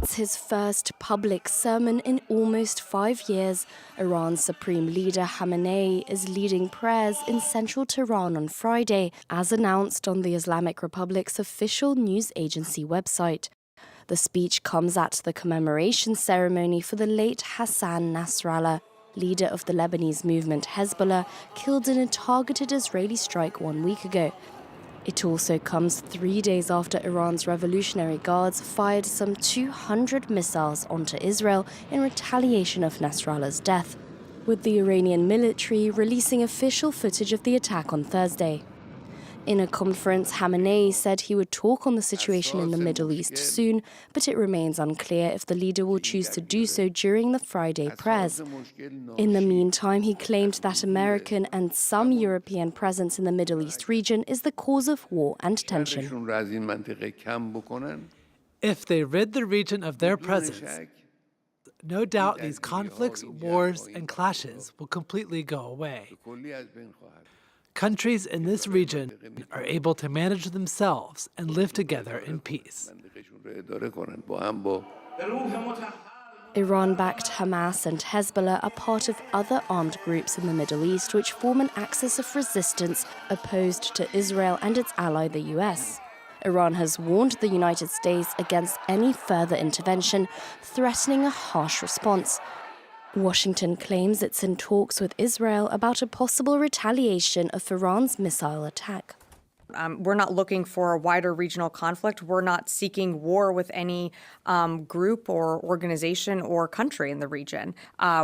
It's his first public sermon in almost 5 years. Iran's supreme leader Khamenei is leading prayers in central Tehran on Friday, as announced on the Islamic Republic's official news agency website. The speech comes at the commemoration ceremony for the late Hassan Nasrallah, leader of the Lebanese movement Hezbollah, killed in a targeted Israeli strike 1 week ago. It also comes 3 days after Iran's Revolutionary Guards fired some 200 missiles onto Israel in retaliation of Nasrallah's death, with the Iranian military releasing official footage of the attack on Thursday. In a conference, Khamenei said he would talk on the situation in the Middle East soon, but it remains unclear if the leader will choose to do so during the Friday prayers. In the meantime, he claimed that American and some European presence in the Middle East region is the cause of war and tension. If they rid the region of their presence, no doubt these conflicts, wars, and clashes will completely go away. Countries in this region are able to manage themselves and live together in peace. Iran-backed Hamas and Hezbollah are part of other armed groups in the Middle East which form an axis of resistance opposed to Israel and its ally, the US. Iran has warned the United States against any further intervention, threatening a harsh response. Washington claims it's in talks with Israel about a possible retaliation of Iran's missile attack. We're not looking for a wider regional conflict. We're not seeking war with any group or organization or country in the region.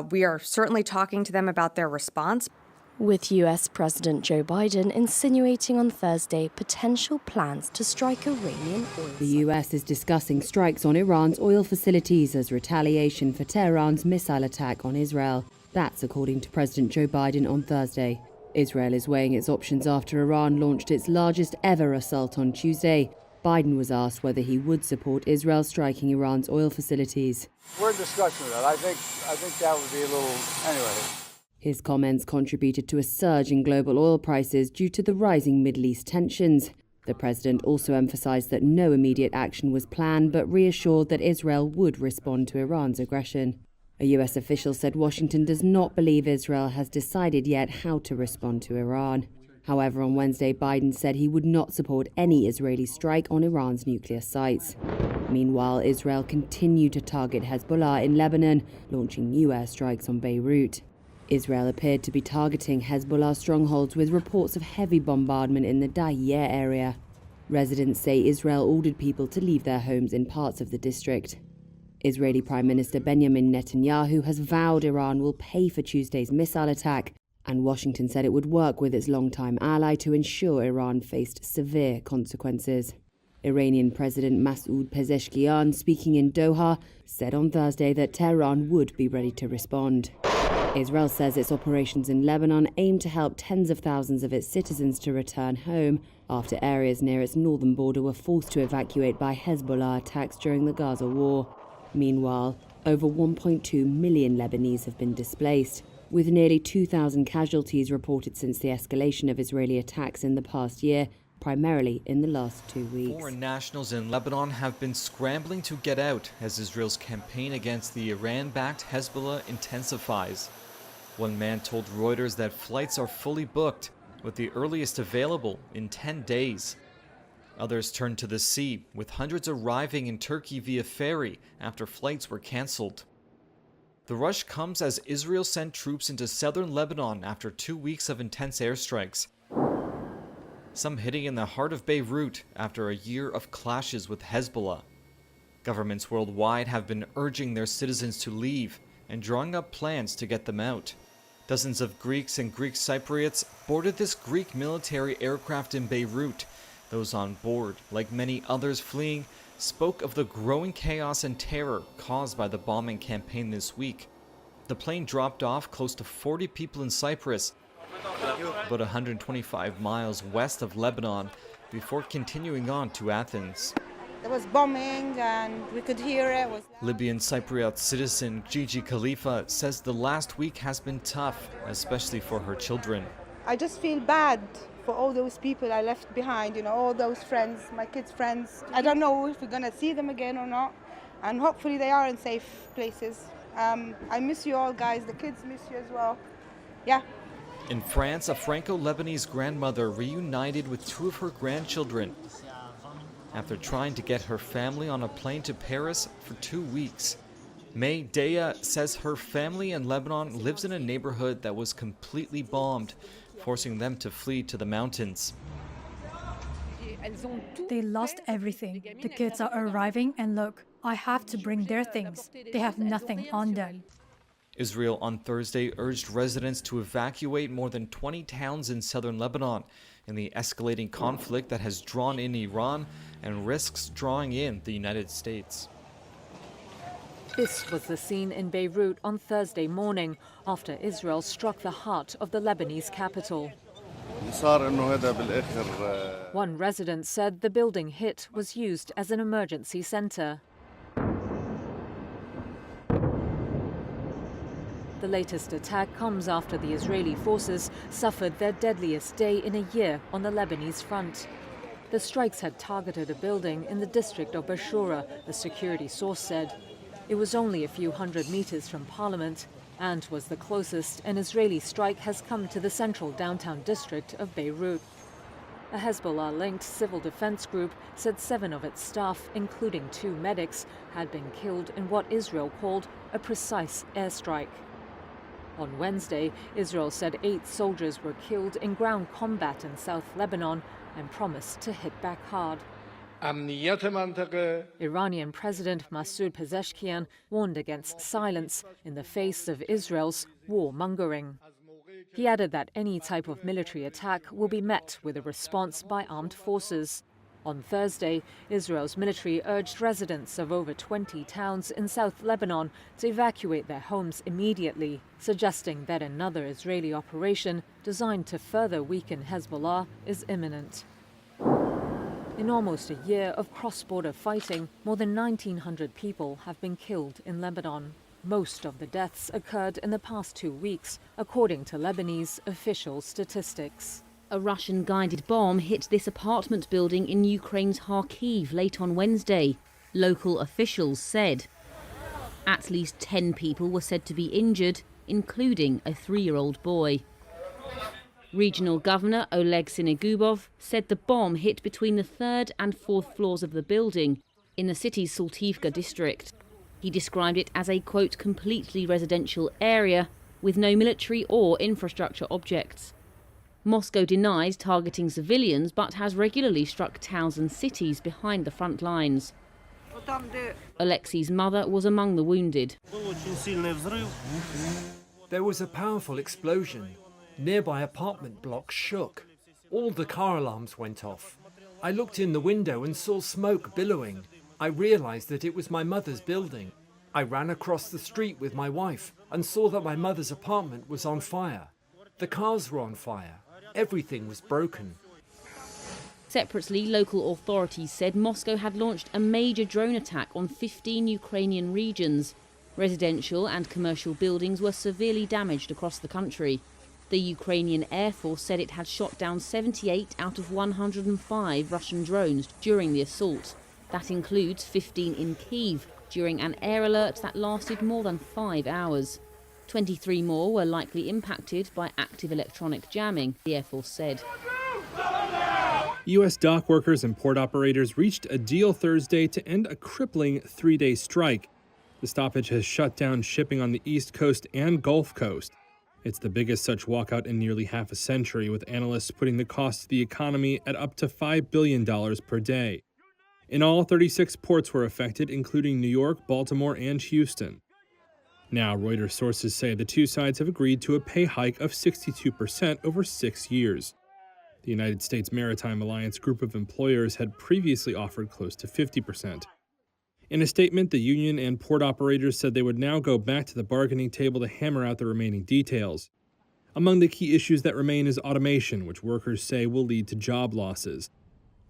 We are certainly talking to them about their response. With US President Joe Biden insinuating on Thursday potential plans to strike Iranian oil. The US is discussing strikes on Iran's oil facilities as retaliation for Tehran's missile attack on Israel. That's according to President Joe Biden on Thursday. Israel is weighing its options after Iran launched its largest ever assault on Tuesday. Biden was asked whether he would support Israel striking Iran's oil facilities. We're in discussion with that. I think that would be a little, anyway. His comments contributed to a surge in global oil prices due to the rising Middle East tensions. The president also emphasized that no immediate action was planned, but reassured that Israel would respond to Iran's aggression. A US official said Washington does not believe Israel has decided yet how to respond to Iran. However, on Wednesday, Biden said he would not support any Israeli strike on Iran's nuclear sites. Meanwhile, Israel continued to target Hezbollah in Lebanon, launching new airstrikes on Beirut. Israel appeared to be targeting Hezbollah strongholds with reports of heavy bombardment in the Dahieh area. Residents say Israel ordered people to leave their homes in parts of the district. Israeli Prime Minister Benjamin Netanyahu has vowed Iran will pay for Tuesday's missile attack, and Washington said it would work with its longtime ally to ensure Iran faced severe consequences. Iranian President Masoud Pezeshkian, speaking in Doha, said on Thursday that Tehran would be ready to respond. Israel says its operations in Lebanon aim to help tens of thousands of its citizens to return home after areas near its northern border were forced to evacuate by Hezbollah attacks during the Gaza war. Meanwhile, over 1.2 million Lebanese have been displaced, with nearly 2,000 casualties reported since the escalation of Israeli attacks in the past year, primarily in the last 2 weeks. Foreign nationals in Lebanon have been scrambling to get out as Israel's campaign against the Iran-backed Hezbollah intensifies. One man told Reuters that flights are fully booked, with the earliest available in 10 days. Others turned to the sea, with hundreds arriving in Turkey via ferry after flights were cancelled. The rush comes as Israel sent troops into southern Lebanon after 2 weeks of intense airstrikes, some hitting in the heart of Beirut after a year of clashes with Hezbollah. Governments worldwide have been urging their citizens to leave and drawing up plans to get them out. Dozens of Greeks and Greek Cypriots boarded this Greek military aircraft in Beirut. Those on board, like many others fleeing, spoke of the growing chaos and terror caused by the bombing campaign this week. The plane dropped off close to 40 people in Cyprus, about 125 miles west of Lebanon, before continuing on to Athens. There was bombing and we could hear it. Libyan Cypriot citizen Gigi Khalifa says the last week has been tough, especially for her children. I just feel bad for all those people I left behind, all those friends, my kids' friends. I don't know if we're going to see them again or not. and hopefully they are in safe places. I miss you all, guys. The kids miss you as well. Yeah. In France, a Franco-Lebanese grandmother reunited with two of her grandchildren after trying to get her family on a plane to Paris for 2 weeks. May Dea says her family in Lebanon lives in a neighborhood that was completely bombed, forcing them to flee to the mountains. They lost everything. The kids are arriving, and look, I have to bring their things. They have nothing on them. Israel on Thursday urged residents to evacuate more than 20 towns in southern Lebanon in the escalating conflict that has drawn in Iran and risks drawing in the United States. This was the scene in Beirut on Thursday morning after Israel struck the heart of the Lebanese capital. One resident said the building hit was used as an emergency center. The latest attack comes after the Israeli forces suffered their deadliest day in a year on the Lebanese front. The strikes had targeted a building in the district of Bashura, a security source said. It was only a few hundred meters from Parliament and was the closest an Israeli strike has come to the central downtown district of Beirut. A Hezbollah-linked civil defense group said 7 of its staff, including 2 medics, had been killed in what Israel called a precise airstrike. On Wednesday, Israel said 8 soldiers were killed in ground combat in South Lebanon and promised to hit back hard. Iranian President Masoud Pezeshkian warned against silence in the face of Israel's warmongering. He added that any type of military attack will be met with a response by armed forces. On Thursday, Israel's military urged residents of over 20 towns in South Lebanon to evacuate their homes immediately, suggesting that another Israeli operation designed to further weaken Hezbollah is imminent. In almost a year of cross-border fighting, more than 1,900 people have been killed in Lebanon. Most of the deaths occurred in the past 2 weeks, according to Lebanese official statistics. A Russian-guided bomb hit this apartment building in Ukraine's Kharkiv late on Wednesday, local officials said. At least 10 people were said to be injured, including a 3-year-old boy. Regional Governor Oleg Sinigubov said the bomb hit between the 3rd and 4th floors of the building in the city's Saltivka district. He described it as a, quote, completely residential area with no military or infrastructure objects. Moscow denies targeting civilians but has regularly struck towns and cities behind the front lines. Alexei's mother was among the wounded. There was a powerful explosion. Nearby apartment blocks shook. All the car alarms went off. I looked in the window and saw smoke billowing. I realized that it was my mother's building. I ran across the street with my wife and saw that my mother's apartment was on fire. The cars were on fire. Everything was broken. Separately, local authorities said Moscow had launched a major drone attack on 15 Ukrainian regions. Residential and commercial buildings were severely damaged across the country. The Ukrainian Air Force said it had shot down 78 out of 105 Russian drones during the assault. That includes 15 in Kyiv during an air alert that lasted more than 5 hours. 23 more were likely impacted by active electronic jamming, the Air Force said. U.S. dock workers and port operators reached a deal Thursday to end a crippling 3-day strike. The stoppage has shut down shipping on the East Coast and Gulf Coast. It's the biggest such walkout in nearly half a century, with analysts putting the cost to the economy at up to $5 billion per day. In all, 36 ports were affected, including New York, Baltimore, and Houston. Now, Reuters sources say the two sides have agreed to a pay hike of 62% over 6 years. The United States Maritime Alliance group of employers had previously offered close to 50%. In a statement, the union and port operators said they would now go back to the bargaining table to hammer out the remaining details. Among the key issues that remain is automation, which workers say will lead to job losses.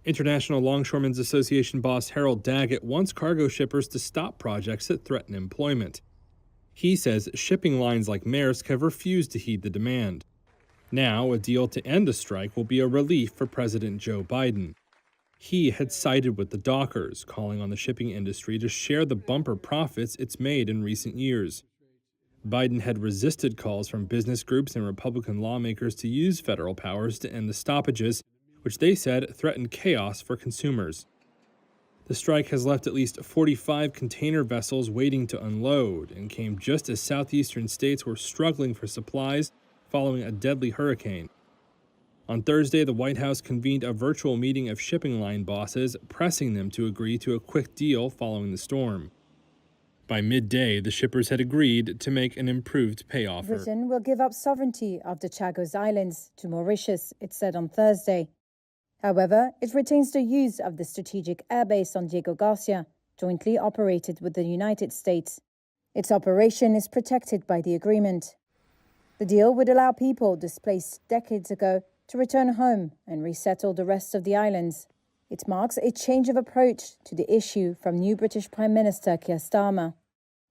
International Longshoremen's Association boss Harold Daggett wants cargo shippers to stop projects that threaten employment. He says shipping lines like Maersk have refused to heed the demand. Now, a deal to end the strike will be a relief for President Joe Biden. He had sided with the dockers, calling on the shipping industry to share the bumper profits it's made in recent years. Biden had resisted calls from business groups and Republican lawmakers to use federal powers to end the stoppages, which they said threatened chaos for consumers. The strike has left at least 45 container vessels waiting to unload and came just as southeastern states were struggling for supplies following a deadly hurricane. On Thursday, the White House convened a virtual meeting of shipping line bosses, pressing them to agree to a quick deal following the storm. By midday, the shippers had agreed to make an improved pay offer. Britain will give up sovereignty of the Chagos Islands to Mauritius, it said on Thursday. However, it retains the use of the strategic airbase on Diego Garcia, jointly operated with the United States. Its operation is protected by the agreement. The deal would allow people displaced decades ago to return home and resettle the rest of the islands. It marks a change of approach to the issue from new British Prime Minister Keir Starmer.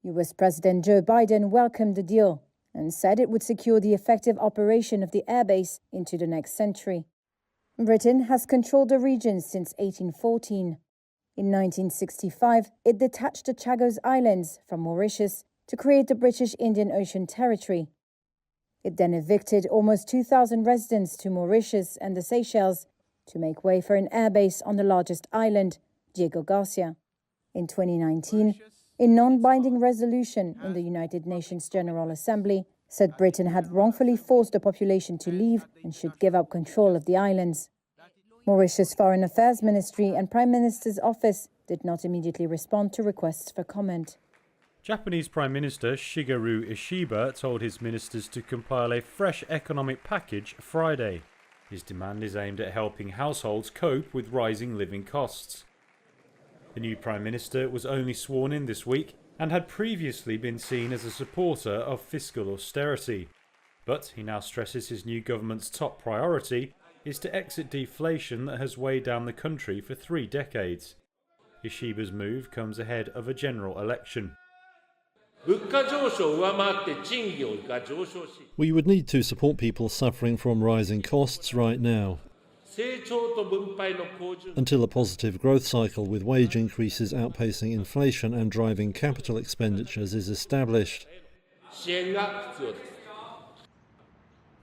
US President Joe Biden welcomed the deal and said it would secure the effective operation of the airbase into the next century. Britain has controlled the region since 1814. In 1965, it detached the Chagos Islands from Mauritius to create the British Indian Ocean Territory. It then evicted almost 2,000 residents to Mauritius and the Seychelles to make way for an airbase on the largest island, Diego Garcia. In 2019, a non-binding resolution in the United Nations General Assembly said Britain had wrongfully forced the population to leave and should give up control of the islands. Mauritius Foreign Affairs Ministry and Prime Minister's office did not immediately respond to requests for comment. Japanese Prime Minister Shigeru Ishiba told his ministers to compile a fresh economic package Friday. His demand is aimed at helping households cope with rising living costs. The new Prime Minister was only sworn in this week and had previously been seen as a supporter of fiscal austerity. But he now stresses his new government's top priority is to exit deflation that has weighed down the country for 3 decades. Ishiba's move comes ahead of a general election. We would need to support people suffering from rising costs right now, until a positive growth cycle with wage increases outpacing inflation and driving capital expenditures is established.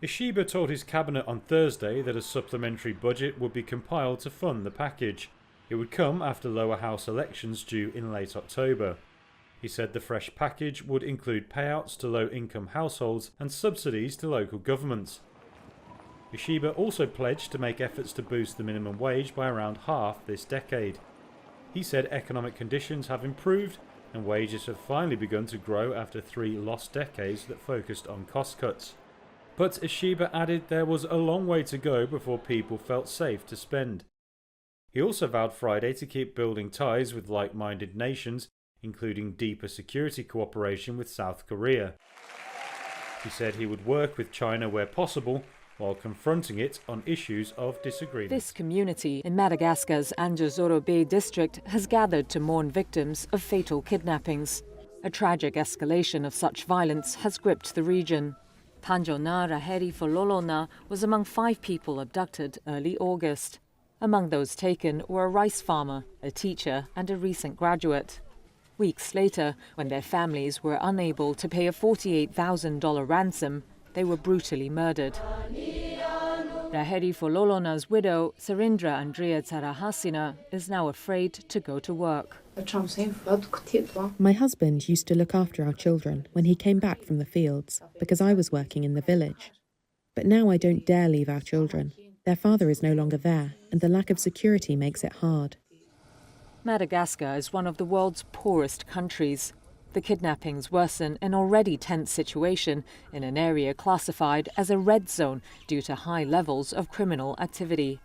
Ishiba told his cabinet on Thursday that a supplementary budget would be compiled to fund the package. It would come after lower house elections due in late October. He said the fresh package would include payouts to low-income households and subsidies to local governments. Ishiba also pledged to make efforts to boost the minimum wage by around half this decade. He said economic conditions have improved and wages have finally begun to grow after 3 lost decades that focused on cost cuts. But Ishiba added there was a long way to go before people felt safe to spend. He also vowed Friday to keep building ties with like-minded nations, including deeper security cooperation with South Korea. He said he would work with China where possible, while confronting it on issues of disagreement. This community in Madagascar's Anjozoro Bay district has gathered to mourn victims of fatal kidnappings. A tragic escalation of such violence has gripped the region. Tanjona Raheri Fololona was among 5 people abducted early August. Among those taken were a rice farmer, a teacher, and a recent graduate. Weeks later, when their families were unable to pay a $48,000 ransom, they were brutally murdered. Raheri Fololona's widow, Sarindra Andrea Tsarahasina, is now afraid to go to work. My husband used to look after our children when he came back from the fields because I was working in the village. But now I don't dare leave our children. Their father is no longer there, and the lack of security makes it hard. Madagascar is one of the world's poorest countries. The kidnappings worsen an already tense situation in an area classified as a red zone due to high levels of criminal activity.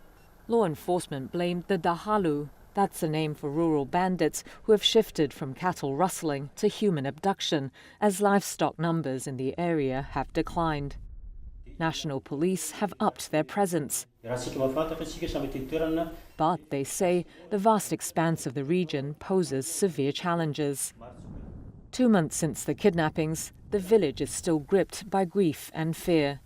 Law enforcement blamed the Dahalu, that's a name for rural bandits who have shifted from cattle rustling to human abduction, as livestock numbers in the area have declined. National police have upped their presence. But they say the vast expanse of the region poses severe challenges. 2 months since the kidnappings, the village is still gripped by grief and fear.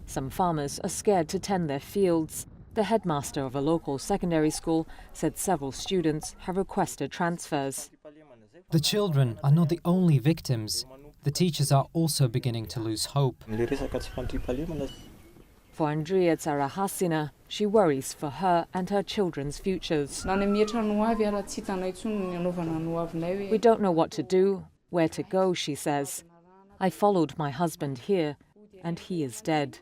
Some farmers are scared to tend their fields. The headmaster of a local secondary school said several students have requested transfers. The children are not the only victims. The teachers are also beginning to lose hope. For Andrea Tsarahasina, she worries for her and her children's futures. We don't know what to do, where to go, she says. I followed my husband here, and he is dead.